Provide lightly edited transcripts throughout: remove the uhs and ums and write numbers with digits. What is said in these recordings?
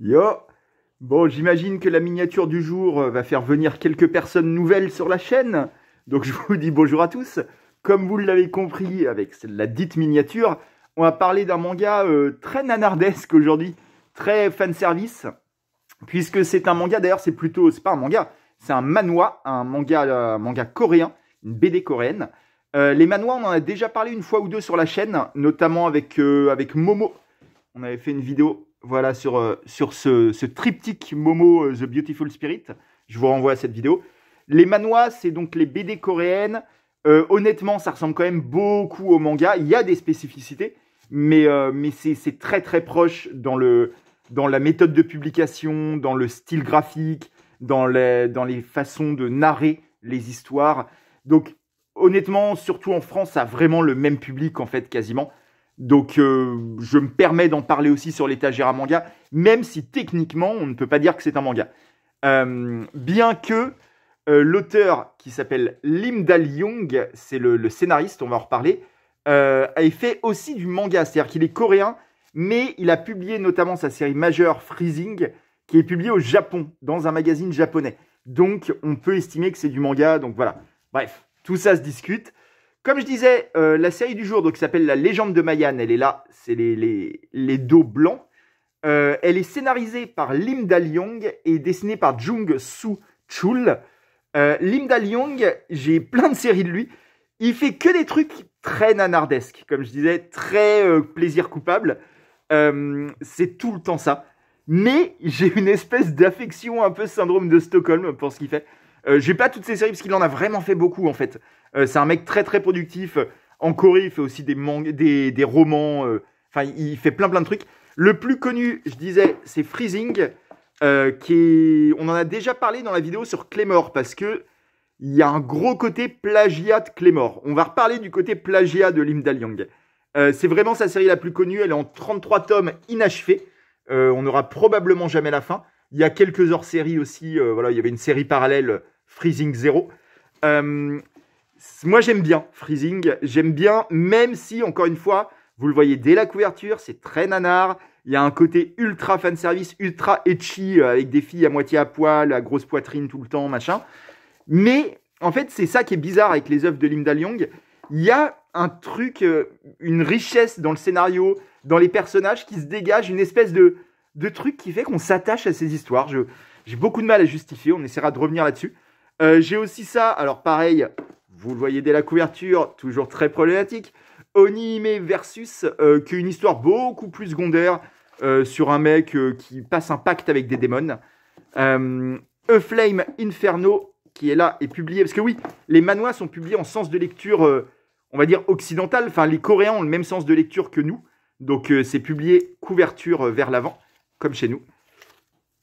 Yo! Bon, j'imagine que la miniature du jour va faire venir quelques personnes nouvelles sur la chaîne. Donc je vous dis bonjour à tous. Comme vous l'avez compris avec la dite miniature, on va parler d'un manga très nanardesque aujourd'hui, très fanservice, puisque c'est un manga, d'ailleurs c'est pas un manga, c'est un manhwa, un manga coréen, une BD coréenne. Les manhwas, on en a déjà parlé une fois ou deux sur la chaîne, notamment avec Momo. On avait fait une vidéo voilà, sur ce triptyque Momo The Beautiful Spirit. Je vous renvoie à cette vidéo. Les manhwas, c'est donc les BD coréennes. Honnêtement, ça ressemble quand même beaucoup au manga. Il y a des spécificités, mais c'est très très proche dans la méthode de publication, dans le style graphique, dans les façons de narrer les histoires. Donc, honnêtement, surtout en France, ça a vraiment le même public en fait, quasiment. Donc, je me permets d'en parler aussi sur l'étagère à manga, même si techniquement, on ne peut pas dire que c'est un manga. Bien que l'auteur qui s'appelle Lim Dal-young, c'est le scénariste, on va en reparler, a fait aussi du manga, c'est-à-dire qu'il est coréen, mais il a publié notamment sa série majeure Freezing, qui est publiée au Japon, dans un magazine japonais. Donc, on peut estimer que c'est du manga, donc voilà. Bref, tout ça se discute. Comme je disais, la série du jour donc, qui s'appelle La Légende de Mayan, elle est là, c'est les dos blancs. Elle est scénarisée par Lim Dal-young et dessinée par Jung Soo Chul. Lim Dal-young, j'ai plein de séries de lui. Il fait que des trucs très nanardesques, comme je disais, très plaisir coupable. C'est tout le temps ça. Mais j'ai une espèce d'affection, un peu syndrome de Stockholm pour ce qu'il fait. J'ai pas toutes ces séries parce qu'il en a vraiment fait beaucoup en fait. C'est un mec très très productif. En Corée, il fait aussi des romans. Enfin, il fait plein de trucs. Le plus connu, je disais, c'est Freezing, on en a déjà parlé dans la vidéo sur Claymore parce que il y a un gros côté plagiat de Claymore. On va reparler du côté plagiat de Lim Dal-young. C'est vraiment sa série la plus connue. Elle est en 33 tomes inachevés. On n'aura probablement jamais la fin. Il y a quelques hors-séries aussi. Voilà, il y avait une série parallèle, Freezing Zero. Moi, j'aime bien Freezing. J'aime bien, même si, encore une fois, vous le voyez dès la couverture, c'est très nanar. Il y a un côté ultra fanservice, ultra ecchi, avec des filles à moitié à poil, à grosse poitrine tout le temps, machin. Mais, en fait, c'est ça qui est bizarre avec les œuvres de Lim Dal-young. Il y a un truc, une richesse dans le scénario, dans les personnages qui se dégage, une espèce de truc qui fait qu'on s'attache à ces histoires. J'ai beaucoup de mal à justifier, on essaiera de revenir là-dessus. J'ai aussi ça, alors pareil, vous le voyez dès la couverture, toujours très problématique. Onihime versus, qui est une histoire beaucoup plus secondaire sur un mec qui passe un pacte avec des démons. A Flame Inferno, qui est là et publié, parce que oui, les manhwas sont publiés en sens de lecture, on va dire occidental. Enfin, les Coréens ont le même sens de lecture que nous. Donc, c'est publié couverture vers l'avant, comme chez nous.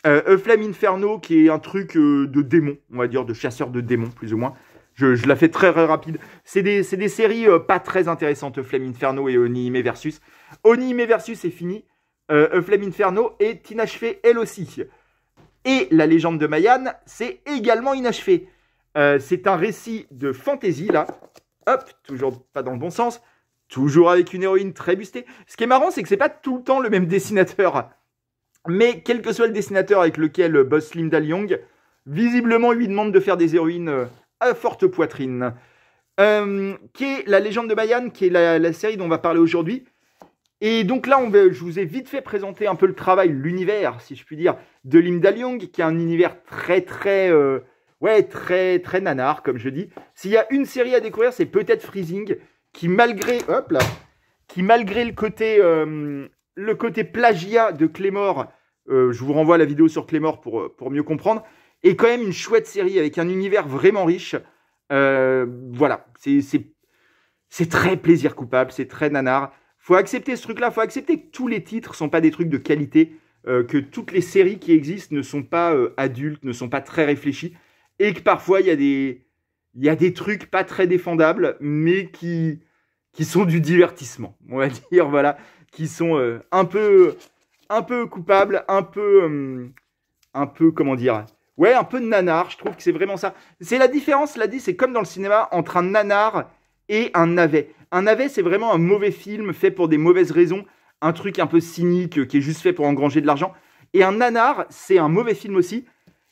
A Flame Inferno, qui est un truc de démons, on va dire, de chasseurs de démons, plus ou moins. Je la fais très, très rapide. C'est des séries pas très intéressantes, A Flame Inferno et Onihime Versus. Onihime Versus est fini. A Flame Inferno est inachevée, elle aussi. Et La Légende de Mayan, c'est également inachevé. C'est un récit de fantasy, là. Hop, toujours pas dans le bon sens. Toujours avec une héroïne très bustée. Ce qui est marrant, c'est que c'est pas tout le temps le même dessinateur. Mais quel que soit le dessinateur avec lequel bosse Lim Dal-young, visiblement, il lui demande de faire des héroïnes à forte poitrine. Qui est La Légende de Mayan, qui est la série dont on va parler aujourd'hui. Et donc là, je vous ai vite fait présenter un peu le travail, l'univers, si je puis dire, de Lim Dal-young, qui est un univers très, très, très, très nanar, comme je dis. S'il y a une série à découvrir, c'est peut-être Freezing, qui malgré le côté plagiat de Claymore, je vous renvoie à la vidéo sur Claymore pour mieux comprendre, est quand même une chouette série avec un univers vraiment riche. Voilà, c'est très plaisir coupable, c'est très nanar. Faut accepter ce truc-là, faut accepter que tous les titres sont pas des trucs de qualité, que toutes les séries qui existent ne sont pas adultes, ne sont pas très réfléchies, et que parfois il y a des trucs pas très défendables, mais qui sont du divertissement, on va dire, voilà, qui sont un peu coupables, un peu, comment dire, ouais, un peu de nanar, je trouve que c'est vraiment ça. C'est la différence, là dit, c'est comme dans le cinéma, entre un nanar et un navet. Un navet, c'est vraiment un mauvais film fait pour des mauvaises raisons, un truc un peu cynique qui est juste fait pour engranger de l'argent. Et un nanar, c'est un mauvais film aussi,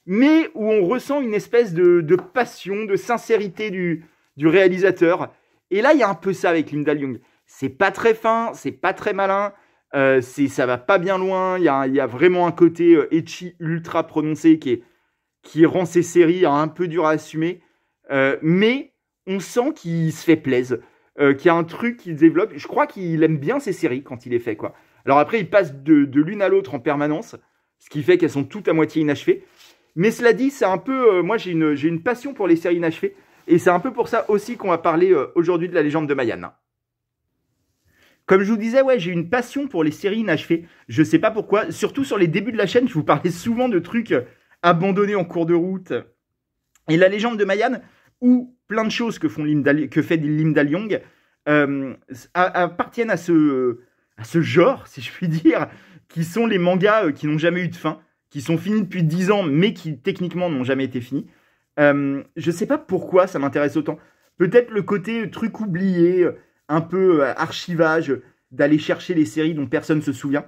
mais où on ressent une espèce de passion, de sincérité du réalisateur. Et là, il y a un peu ça avec Lim Dal-Jung. C'est pas très fin, c'est pas très malin, ça va pas bien loin. Il y a vraiment un côté ecchi ultra prononcé qui rend ces séries un peu dures à assumer. Mais on sent qu'il se fait plaisir, qu'il y a un truc qu'il développe. Je crois qu'il aime bien ces séries quand il les fait, quoi. Alors après, il passe de l'une à l'autre en permanence, ce qui fait qu'elles sont toutes à moitié inachevées. Mais cela dit, c'est un peu... moi, j'ai une passion pour les séries inachevées. Et c'est un peu pour ça aussi qu'on va parler aujourd'hui de la légende de Mayan. Comme je vous disais, ouais, j'ai une passion pour les séries inachevées. Je sais pas pourquoi. Surtout sur les débuts de la chaîne, je vous parlais souvent de trucs abandonnés en cours de route. Et la légende de Mayan, ou plein de choses que fait Lim Dal-Jung, appartiennent à ce genre, si je puis dire, qui sont les mangas qui n'ont jamais eu de fin, qui sont finis depuis 10 ans, mais qui techniquement n'ont jamais été finis. Je sais pas pourquoi ça m'intéresse autant. Peut-être le côté truc oublié, un peu archivage, d'aller chercher les séries dont personne se souvient.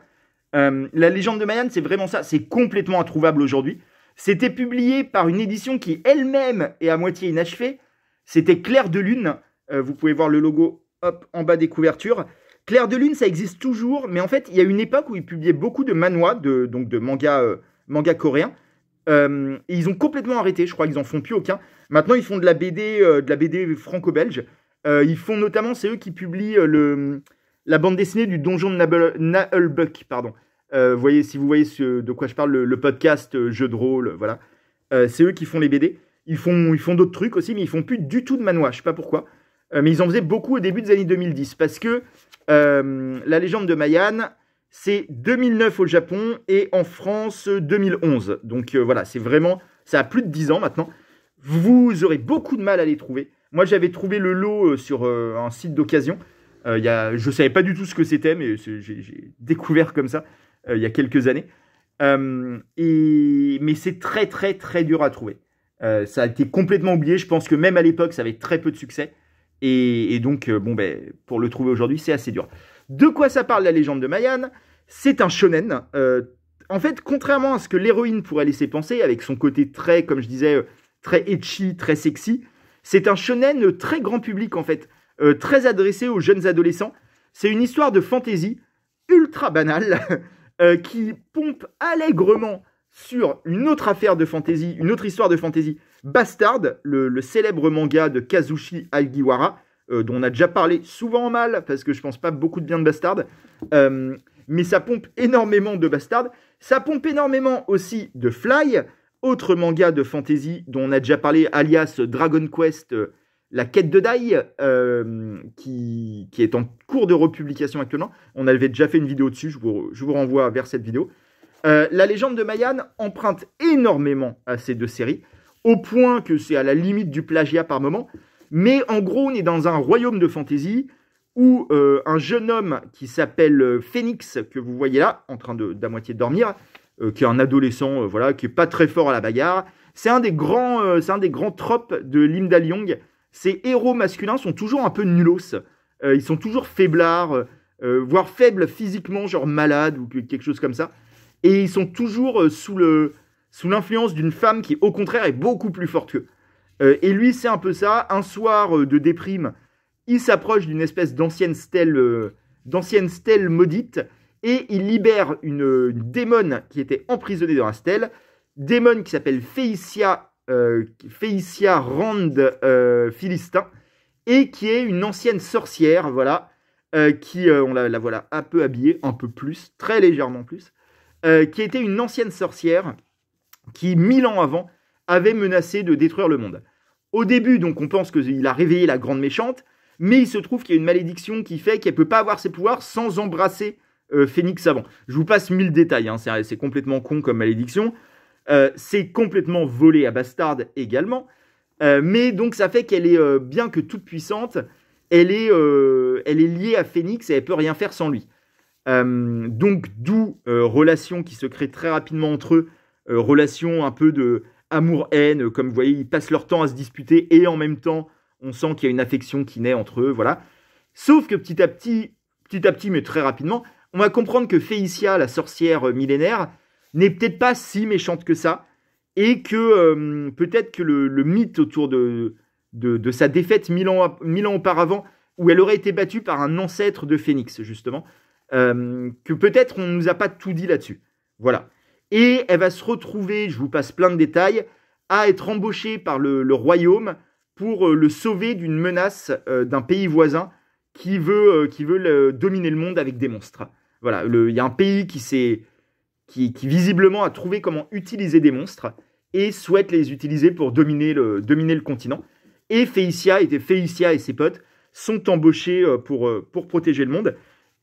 La légende de Mayan, c'est vraiment ça. C'est complètement introuvable aujourd'hui. C'était publié par une édition qui elle-même est à moitié inachevée. C'était Clair de Lune. Vous pouvez voir le logo hop, en bas des couvertures. Clair de Lune, ça existe toujours, mais en fait, il y a une époque où ils publiaient beaucoup de manhwa, donc de manga coréens. Et ils ont complètement arrêté, je crois qu'ils en font plus aucun. Maintenant, ils font de la BD franco-belge. Ils font notamment, c'est eux qui publient la bande dessinée du donjon de Naheulbeuk, pardon. Si vous voyez de quoi je parle, le podcast jeu de rôle, voilà. C'est eux qui font les BD. Ils font d'autres trucs aussi, mais ils font plus du tout de manhwa, je sais pas pourquoi. Mais ils en faisaient beaucoup au début des années 2010, parce que la légende de Mayan, c'est 2009 au Japon et en France 2011. Donc voilà, c'est vraiment, ça a plus de 10 ans maintenant. Vous aurez beaucoup de mal à les trouver. Moi, j'avais trouvé le lot sur un site d'occasion. Je ne savais pas du tout ce que c'était, mais j'ai découvert comme ça il y a quelques années. Mais c'est très, très, très dur à trouver. Ça a été complètement oublié. Je pense que même à l'époque, ça avait très peu de succès. Et donc, pour le trouver aujourd'hui, c'est assez dur. De quoi ça parle, la légende de Mayan? C'est un shonen. En fait, contrairement à ce que l'héroïne pourrait laisser penser, avec son côté très, comme je disais, très ecchi, très sexy, c'est un shonen très grand public, en fait. Très adressé aux jeunes adolescents. C'est une histoire de fantasy ultra banale qui pompe allègrement sur une autre affaire de fantasy, une autre histoire de fantasy, Bastard, le célèbre manga de Kazushi Hagiwara, dont on a déjà parlé souvent en mal, parce que je pense pas beaucoup de bien de Bastard, mais ça pompe énormément de Bastard. Ça pompe énormément aussi de Fly, autre manga de fantasy dont on a déjà parlé, alias Dragon Quest, la quête de Dai, qui est en cours de republication actuellement. On avait déjà fait une vidéo dessus, je vous renvoie vers cette vidéo. La légende de Mayan emprunte énormément à ces deux séries, au point que c'est à la limite du plagiat par moment. Mais en gros, on est dans un royaume de fantasy où un jeune homme qui s'appelle Phoenix, que vous voyez là, en train d'à moitié dormir, qui est un adolescent, qui est pas très fort à la bagarre. C'est un des grands tropes de Lim Dal-Jung. Ces héros masculins sont toujours un peu nulos. Ils sont toujours faiblards, voire faibles physiquement, genre malades ou quelque chose comme ça. Et ils sont toujours sous l'influence d'une femme qui, au contraire, est beaucoup plus forte qu'eux. Et lui, c'est un peu ça. Un soir de déprime, il s'approche d'une espèce d'ancienne stèle maudite et il libère une démone qui était emprisonnée dans la stèle. Démone qui s'appelle Féicia Rand Philistin et qui est une ancienne sorcière, voilà, on la voilà un peu habillée, un peu plus, très légèrement plus, qui était une ancienne sorcière qui, 1000 ans avant, avait menacé de détruire le monde. Au début, donc, on pense qu'il a réveillé la grande méchante, mais il se trouve qu'il y a une malédiction qui fait qu'elle ne peut pas avoir ses pouvoirs sans embrasser Phénix avant. Je vous passe 1000 détails, hein, c'est complètement con comme malédiction. C'est complètement volé à Bastard également. Mais donc, ça fait qu'elle est, bien que toute puissante, elle est liée à Phénix et elle ne peut rien faire sans lui. Donc, d'où relation qui se crée très rapidement entre eux, relation un peu de amour-haine, comme vous voyez, ils passent leur temps à se disputer et en même temps, on sent qu'il y a une affection qui naît entre eux, voilà. Sauf que petit à petit, mais très rapidement, on va comprendre que Féicia, la sorcière millénaire, n'est peut-être pas si méchante que ça, et que peut-être que le mythe autour de sa défaite 1000 ans auparavant, où elle aurait été battue par un ancêtre de Phénix, justement, que peut-être on ne nous a pas tout dit là-dessus. Voilà. Et elle va se retrouver, je vous passe plein de détails, à être embauchée par le royaume pour le sauver d'une menace d'un pays voisin qui veut dominer le monde avec des monstres. Voilà, il y a un pays qui visiblement a trouvé comment utiliser des monstres et souhaite les utiliser pour dominer le continent. Et Féicia et ses potes sont embauchés pour protéger le monde.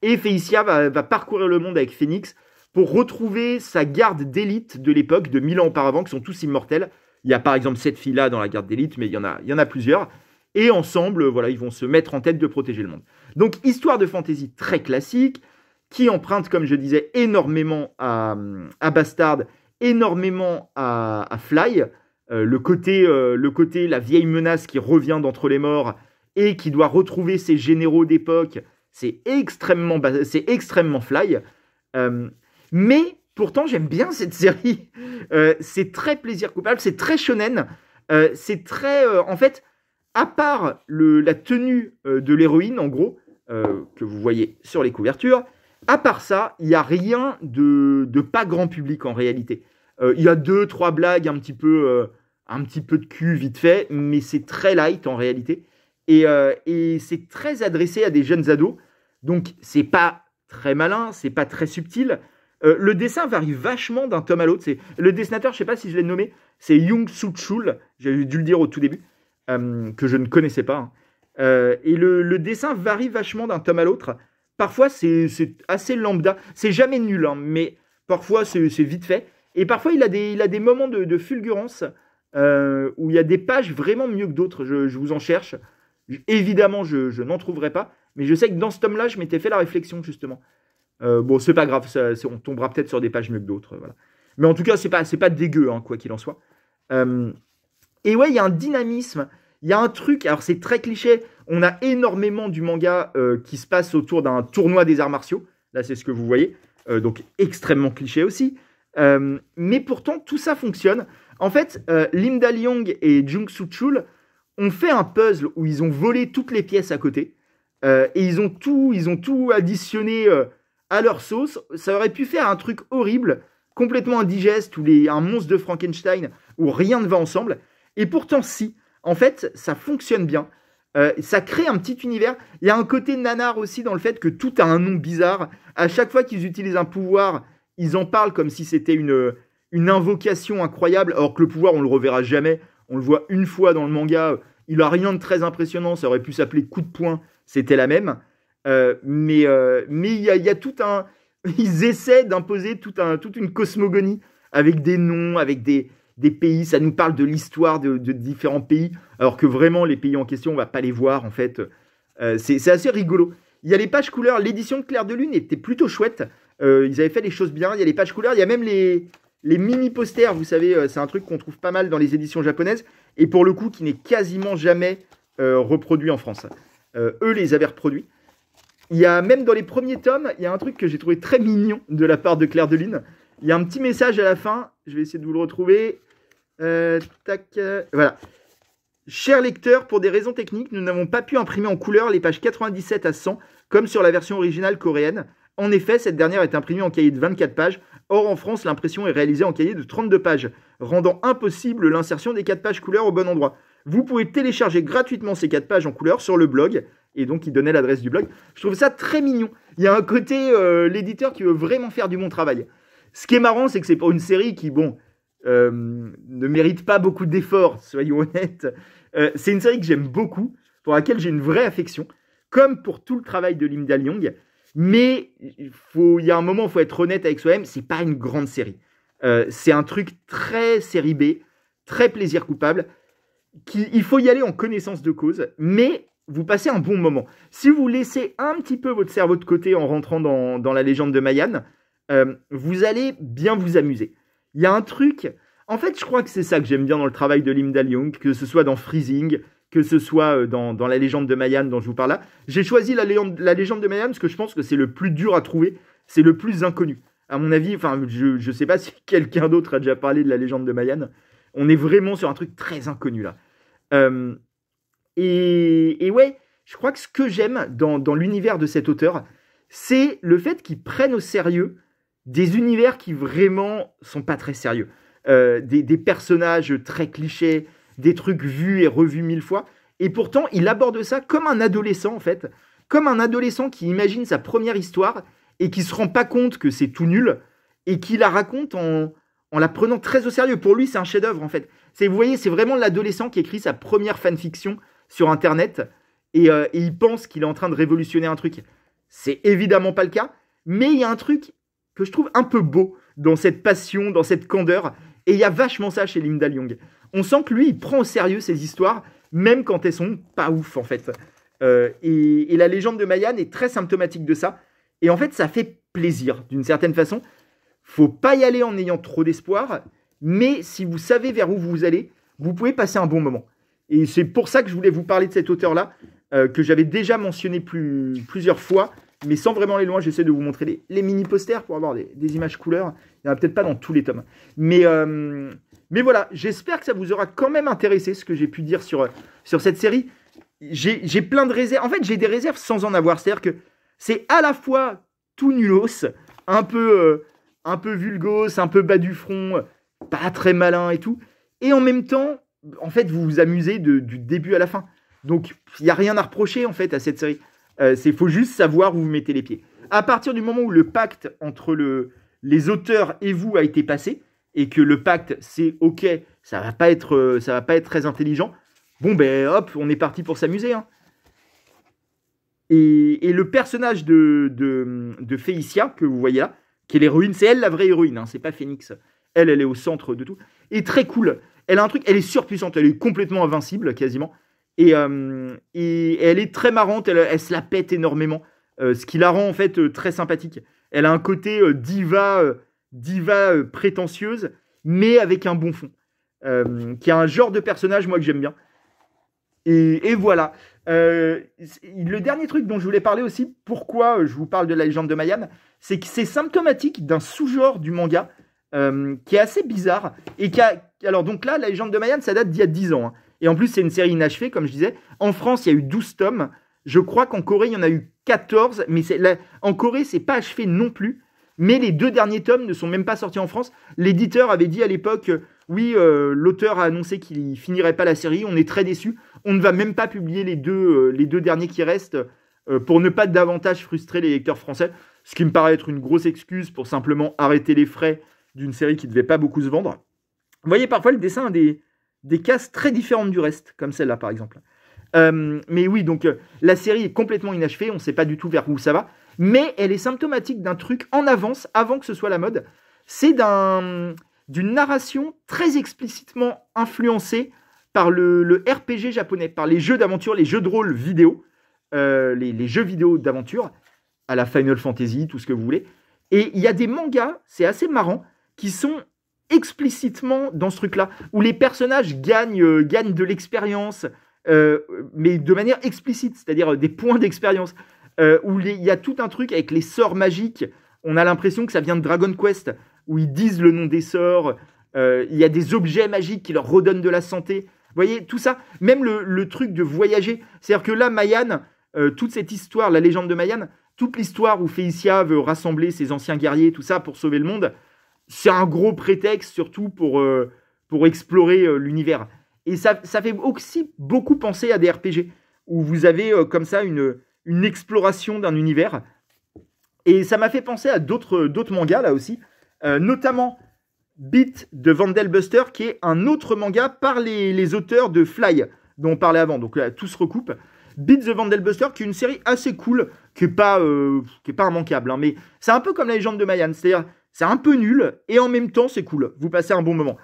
Et Féicia va parcourir le monde avec Phénix pour retrouver sa garde d'élite de l'époque, de 1000 ans auparavant, qui sont tous immortels. Il y a par exemple cette fille-là dans la garde d'élite, mais il y en a plusieurs. Et ensemble, voilà, ils vont se mettre en tête de protéger le monde. Donc, histoire de fantasy très classique, qui emprunte, comme je disais, énormément à Bastard, énormément à Fly. Le côté, la vieille menace qui revient d'entre les morts et qui doit retrouver ses généraux d'époque, c'est extrêmement Fly. Mais pourtant, j'aime bien cette série. C'est très plaisir coupable, c'est très shonen. C'est très... en fait, à part la tenue de l'héroïne, en gros, que vous voyez sur les couvertures, à part ça, il n'y a rien de pas grand public en réalité. Il y a 2-3 blagues un petit peu de cul vite fait, mais c'est très light en réalité. Et c'est très adressé à des jeunes ados. Donc, c'est pas très malin, c'est pas très subtil. Le dessin varie vachement d'un tome à l'autre. Le dessinateur, je sais pas si je l'ai nommé, c'est Young Soo Chul, j'avais dû le dire au tout début, que je ne connaissais pas. Et le dessin varie vachement d'un tome à l'autre. Parfois, c'est assez lambda. C'est jamais nul, hein, mais parfois, c'est vite fait. Et parfois, il a des moments de fulgurance où il y a des pages vraiment mieux que d'autres. Je vous en cherche. Évidemment, je n'en trouverai pas. Mais je sais que dans ce tome-là, je m'étais fait la réflexion, justement. Bon, c'est pas grave. On tombera peut-être sur des pages mieux que d'autres. Voilà. Mais en tout cas, c'est pas dégueu, hein, quoi qu'il en soit. Et ouais, il y a un dynamisme. Il y a un truc, alors c'est très cliché, on a énormément du manga qui se passe autour d'un tournoi des arts martiaux. Là, c'est ce que vous voyez. Donc, extrêmement cliché aussi. Mais pourtant, tout ça fonctionne. En fait, Lim Da-lyong et Jung Soo Chul ont fait un puzzle où ils ont volé toutes les pièces à côté. Et ils ont tout additionné à leur sauce. Ça aurait pu faire un truc horrible, complètement indigeste, ou un monstre de Frankenstein, où rien ne va ensemble. Et pourtant, si. En fait, ça fonctionne bien. Ça crée un petit univers. Il y a un côté nanar aussi dans le fait que tout a un nom bizarre. À chaque fois qu'ils utilisent un pouvoir, ils en parlent comme si c'était une invocation incroyable, alors que le pouvoir, on le reverra jamais. On le voit une fois dans le manga. Il a rien de très impressionnant. Ça aurait pu s'appeler coup de poing. C'était la même. Mais il y a tout un... Ils essaient d'imposer toute une cosmogonie avec des noms, avec des pays. Ça nous parle de l'histoire de différents pays, alors que vraiment, les pays en question, on ne va pas les voir, en fait. C'est assez rigolo. Il y a les pages couleurs. L'édition de Clair de Lune était plutôt chouette. Ils avaient fait les choses bien. Il y a les pages couleurs. Il y a même les mini-posters, vous savez, c'est un truc qu'on trouve pas mal dans les éditions japonaises, et pour le coup, qui n'est quasiment jamais reproduit en France. Eux les avaient reproduits. Il y a même dans les premiers tomes, il y a un truc que j'ai trouvé très mignon de la part de Clair de Lune. Il y a un petit message à la fin. Je vais essayer de vous le retrouver. Voilà. Cher lecteur, pour des raisons techniques, nous n'avons pas pu imprimer en couleur les pages 97 à 100, comme sur la version originale coréenne. En effet, cette dernière est imprimée en cahier de 24 pages. Or, en France, l'impression est réalisée en cahier de 32 pages, rendant impossible l'insertion des 4 pages couleur au bon endroit. Vous pouvez télécharger gratuitement ces 4 pages en couleur sur le blog. Et donc, il donnait l'adresse du blog. Je trouve ça très mignon. Il y a un côté, l'éditeur qui veut vraiment faire du bon travail. Ce qui est marrant, c'est que c'est pour une série qui, ne mérite pas beaucoup d'efforts, soyons honnêtes. C'est une série que j'aime beaucoup, pour laquelle j'ai une vraie affection, comme pour tout le travail de Lim Da-lyong. Mais il y a un moment, il faut être honnête avec soi-même, c'est pas une grande série. C'est un truc très série B, très plaisir coupable. Il faut y aller en connaissance de cause, mais vous passez un bon moment. Si vous laissez un petit peu votre cerveau de côté en rentrant dans la légende de Mayan, vous allez bien vous amuser. Il y a un truc... En fait, je crois que c'est ça que j'aime bien dans le travail de Lim Da-lyong, que ce soit dans Freezing, que ce soit dans la légende de Mayan dont je vous parle là. J'ai choisi la légende de Mayan parce que je pense que c'est le plus dur à trouver, c'est le plus inconnu. À mon avis, enfin, je sais pas si quelqu'un d'autre a déjà parlé de la légende de Mayan. On est vraiment sur un truc très inconnu là. Euh, et ouais, je crois que ce que j'aime dans l'univers de cet auteur, c'est le fait qu'il prenne au sérieux des univers qui vraiment sont pas très sérieux. Des personnages très clichés, des trucs vus et revus 1000 fois. Et pourtant, il aborde ça comme un adolescent, en fait. Comme un adolescent qui imagine sa première histoire et qui se rend pas compte que c'est tout nul et qui la raconte en la prenant très au sérieux. Pour lui, c'est un chef-d'œuvre, en fait. Vous voyez, c'est vraiment l'adolescent qui écrit sa première fanfiction sur Internet et il pense qu'il est en train de révolutionner un truc. C'est évidemment pas le cas, mais il y a un truc que je trouve un peu beau dans cette passion, dans cette candeur, et il y a vachement ça chez Linda Young. On sent que lui, il prend au sérieux ses histoires, même quand elles sont pas ouf, en fait. Et la légende de Mayan est très symptomatique de ça, et en fait, ça fait plaisir, d'une certaine façon. Faut pas y aller en ayant trop d'espoir, mais si vous savez vers où vous allez, vous pouvez passer un bon moment. Et c'est pour ça que je voulais vous parler de cet auteur-là, que j'avais déjà mentionné plusieurs fois, mais sans vraiment aller loin. J'essaie de vous montrer les mini-posters pour avoir des images couleurs. Il n'y en a peut-être pas dans tous les tomes. Mais voilà, j'espère que ça vous aura quand même intéressé, ce que j'ai pu dire sur cette série. J'ai plein de réserves. En fait, j'ai des réserves sans en avoir. C'est-à-dire que c'est à la fois tout nulos, un peu vulgos, un peu bas du front, pas très malin et tout. Et en même temps, en fait, vous vous amusez du début à la fin. Donc, il n'y a rien à reprocher, en fait, à cette série. Il faut juste savoir où vous mettez les pieds. À partir du moment où le pacte entre les auteurs et vous a été passé, et que le pacte, c'est OK, ça va pas être très intelligent, bon, ben, hop, on est parti pour s'amuser. Hein. Et le personnage de Félicia, que vous voyez là, qui est l'héroïne, c'est elle la vraie héroïne, hein, c'est pas Phoenix. Elle est au centre de tout. Et très cool. Elle a un truc, elle est surpuissante, elle est complètement invincible, quasiment. Et elle est très marrante, elle se la pète énormément, ce qui la rend en fait très sympathique. Elle a un côté diva prétentieuse, mais avec un bon fond, qui est un genre de personnage moi que j'aime bien. Et voilà. Le dernier truc dont je voulais parler aussi, pourquoi je vous parle de la légende de Mayan, c'est que c'est symptomatique d'un sous-genre du manga qui est assez bizarre et alors donc là, la légende de Mayan, ça date d'il y a 10 ans. Hein. Et en plus, c'est une série inachevée, comme je disais. En France, il y a eu 12 tomes. Je crois qu'en Corée, il y en a eu 14. Mais en Corée, c'est pas achevé non plus. Mais les 2 derniers tomes ne sont même pas sortis en France. L'éditeur avait dit à l'époque, oui, l'auteur a annoncé qu'il finirait pas la série. On est très déçus. On ne va même pas publier les deux derniers qui restent pour ne pas davantage frustrer les lecteurs français. Ce qui me paraît être une grosse excuse pour simplement arrêter les frais d'une série qui ne devait pas beaucoup se vendre. Vous voyez, parfois, le dessin a des cases très différentes du reste, comme celle-là par exemple. Mais oui, donc la série est complètement inachevée, on ne sait pas du tout vers où ça va, mais elle est symptomatique d'un truc en avance, avant que ce soit la mode. C'est d'une narration très explicitement influencée par le RPG japonais, par les jeux d'aventure, les jeux de rôle vidéo, les jeux vidéo d'aventure, à la Final Fantasy, tout ce que vous voulez. Et il y a des mangas, c'est assez marrant, qui sont explicitement dans ce truc-là, où les personnages gagnent de l'expérience, mais de manière explicite, c'est-à-dire des points d'expérience, où il y a tout un truc avec les sorts magiques, on a l'impression que ça vient de Dragon Quest, où ils disent le nom des sorts, il y a des objets magiques qui leur redonnent de la santé, vous voyez, tout ça, même le truc de voyager, c'est-à-dire que là, Mayan, toute cette histoire, la légende de Mayan, toute l'histoire où Félicia veut rassembler ses anciens guerriers, tout ça, pour sauver le monde, c'est un gros prétexte, surtout pour explorer l'univers. Et ça fait aussi beaucoup penser à des RPG, où vous avez comme ça une exploration d'un univers. Et ça m'a fait penser à d'autres mangas, là aussi, notamment Beat de Vandelbuster, qui est un autre manga par les auteurs de Fly, dont on parlait avant. Donc là, tout se recoupe. Beat the Vandelbuster, qui est une série assez cool, qui est pas immanquable, hein, mais c'est un peu comme la légende de Mayan, c'est-à-dire c'est un peu nul, et en même temps, c'est cool. Vous passez un bon moment.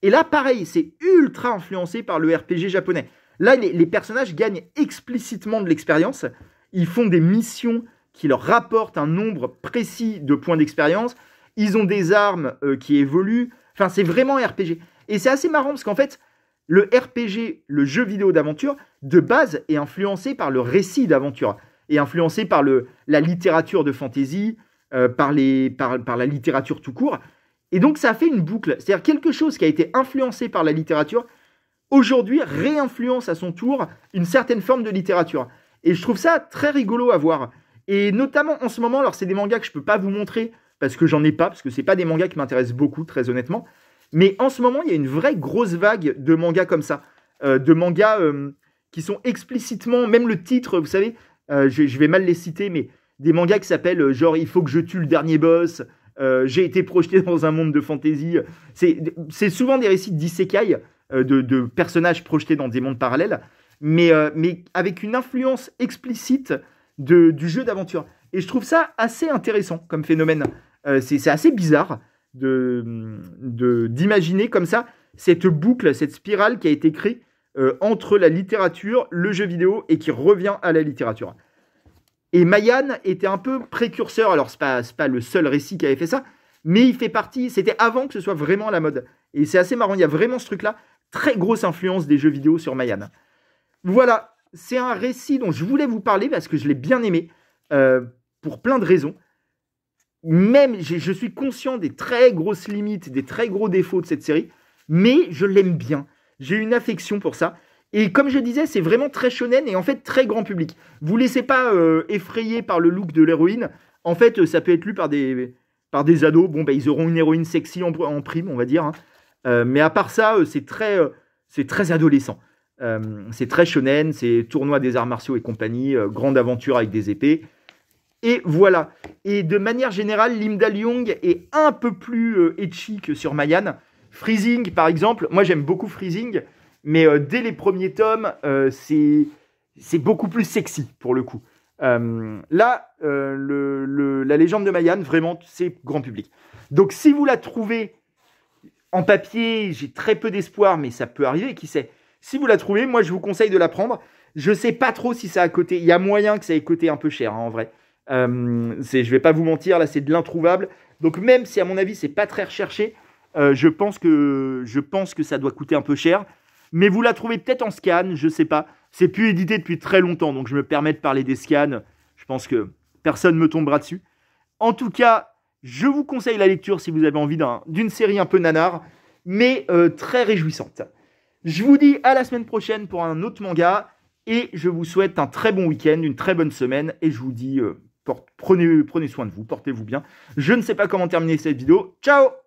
Et là, pareil, c'est ultra influencé par le RPG japonais. Là, les personnages gagnent explicitement de l'expérience. Ils font des missions qui leur rapportent un nombre précis de points d'expérience. Ils ont des armes qui évoluent. Enfin, c'est vraiment un RPG. Et c'est assez marrant, parce qu'en fait, le RPG, le jeu vidéo d'aventure, de base, est influencé par le récit d'aventure. Et influencé par la littérature de fantasy, par la littérature tout court. Et donc, ça a fait une boucle. C'est-à-dire quelque chose qui a été influencé par la littérature, aujourd'hui, réinfluence à son tour une certaine forme de littérature. Et je trouve ça très rigolo à voir. Et notamment en ce moment, alors c'est des mangas que je ne peux pas vous montrer, parce que j'en ai pas, parce que ce n'est pas des mangas qui m'intéressent beaucoup, très honnêtement. Mais en ce moment, il y a une vraie grosse vague de mangas comme ça. De mangas qui sont explicitement, même le titre, vous savez, je vais mal les citer, mais des mangas qui s'appellent genre « Il faut que je tue le dernier boss », j'ai été projeté dans un monde de fantasy. C'est souvent des récits d'isekai, de personnages projetés dans des mondes parallèles, mais avec une influence explicite du jeu d'aventure. Et je trouve ça assez intéressant comme phénomène. C'est assez bizarre d'imaginer comme ça cette boucle, cette spirale qui a été créée entre la littérature, le jeu vidéo et qui revient à la littérature. Et Mayan était un peu précurseur, alors c'est pas le seul récit qui avait fait ça, mais il fait partie, c'était avant que ce soit vraiment à la mode. Et c'est assez marrant, il y a vraiment ce truc-là, très grosse influence des jeux vidéo sur Mayan. Voilà, c'est un récit dont je voulais vous parler parce que je l'ai bien aimé, pour plein de raisons. Même, je suis conscient des très grosses limites, des très gros défauts de cette série, mais je l'aime bien. J'ai une affection pour ça. Et comme je disais, c'est vraiment très shonen et en fait très grand public. Vous ne laissez pas effrayer par le look de l'héroïne. En fait, ça peut être lu par des ados. Bon, ils auront une héroïne sexy en prime, on va dire. Hein. Mais à part ça, c'est très adolescent. C'est très shonen, c'est tournoi des arts martiaux et compagnie, grande aventure avec des épées. Et voilà. Et de manière générale, Lim Dal-young est un peu plus ecchi que sur Mayan. Freezing, par exemple, moi j'aime beaucoup Freezing, mais dès les premiers tomes, c'est beaucoup plus sexy pour le coup. Là, la légende de Mayan, vraiment, c'est grand public. Donc si vous la trouvez en papier, j'ai très peu d'espoir, mais ça peut arriver, qui sait. Si vous la trouvez, moi je vous conseille de la prendre. Je ne sais pas trop si ça a coté. Il y a moyen que ça ait coté un peu cher, hein, en vrai. Je ne vais pas vous mentir, là c'est de l'introuvable. Donc même si à mon avis c'est pas très recherché, je pense que ça doit coûter un peu cher. Mais vous la trouvez peut-être en scan, je ne sais pas. C'est plus édité depuis très longtemps, donc je me permets de parler des scans. Je pense que personne ne me tombera dessus. En tout cas, je vous conseille la lecture si vous avez envie d'une série un peu nanar, mais très réjouissante. Je vous dis à la semaine prochaine pour un autre manga, et je vous souhaite un très bon week-end, une très bonne semaine, et je vous dis prenez soin de vous, portez-vous bien. Je ne sais pas comment terminer cette vidéo. Ciao!